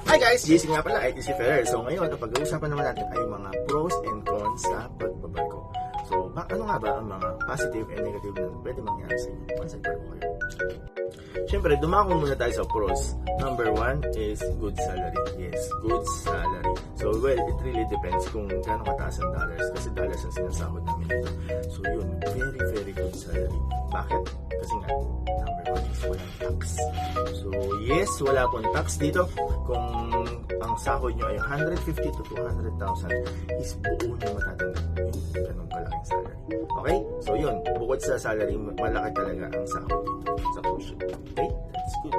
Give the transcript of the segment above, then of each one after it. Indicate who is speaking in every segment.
Speaker 1: Hi guys! JC nga pala, ITC Ferrer. So ngayon, ang pag-uusapan naman natin ay mga pros and cons sa pagbabarko. So, ano nga ba ang mga positive and negative na pwede mangyari sa inyo once nagbarko kayo? Siyempre, dumako muna tayo sa pros. Number 1 is good salary. Yes, good salary. So, well, it really depends kung gaano kataas ang dollars kasi dollars ang sinasahod namin dito. So, yun, very, very good salary. Bakit? Kasi nga, number 1 is walang tax. So, yes, wala pong tax dito. Kung ang sahod nyo ay 150 to 200,000 is buo nyo matatanggap. Yun, ganun kalaking salary. Okay? So, yun, bukod sa salary, malaki talaga ang sahod dito sa cruise ship. Okay? That's good.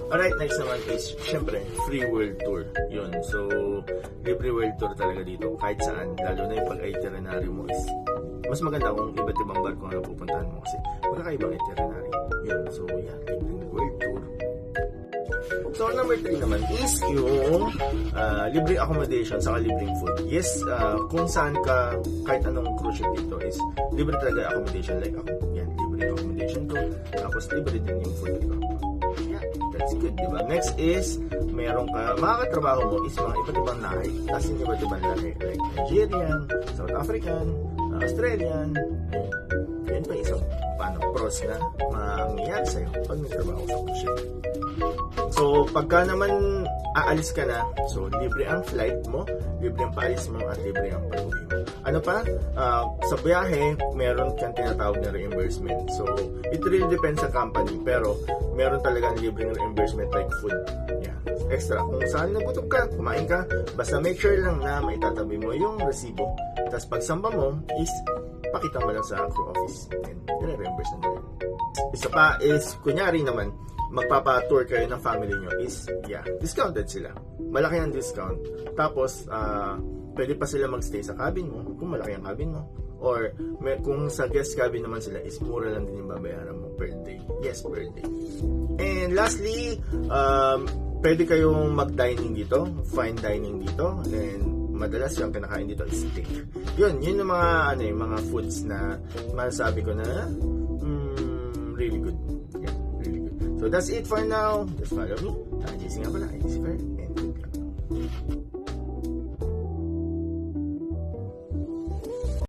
Speaker 1: Alright, next naman is, syempre, free world tour. Yun. So, libre world tour talaga dito. Kahit saan, lalo na yung pag-itinerary mo is mas maganda kung iba't ibang barko ang napupuntahan mo kasi magkakaibang itinerary. Yun. So, yeah, libre world tour. So, number 3 naman is yung libreng accommodation saka libreng food. Yes, kung saan ka, kahit anong cruise ship dito is libre talaga accommodation. Like ako, yan, libre yung accommodation ko. Tapos libre din yung food ko. Yeah, that's good, diba? Next is, meron ka, makakatrabaho mo is mga iba't ibang lahi. As in, iba't ibang lahi. Like Nigerian, South African, Australian. Yan pa isang pros na mangyayari sa'yo pag nagtrabaho sa cruise ship. So, pagka naman aalis ka na, so libre ang flight mo, libre ang paalis mo, at libre ang pag-uwi mo. Ano pa? Sa biyahe, meron kang tinatawag na reimbursement. So, it really depends sa company, pero meron talagang libreng reimbursement like food. Yeah. Extra. Kung saan nagutom ka, kumain ka, basta make sure lang na maitatabi mo yung resibo. Tapos pagsamba mo is pakita mo lang sa crew office and i-reimburse na nila. Isa pa is, kunyari naman, magpapa-tour kayo ng family nyo is, yeah, discounted sila. Malaki ang discount. Tapos, pwede pa sila magstay sa cabin mo kung malaki ang cabin mo. Or, kung sa guest cabin naman sila is mura lang din yung babayaran mo per day. Yes, per day. And lastly, pwede kayong mag-dining dito, fine dining dito, and madalas yung kinakain dito is steak. Yun yung mga, mga foods na masasabi ko na really good. Yeah, really good. So that's it for now. Just follow me. JC nga pala, ITC Ferrer, and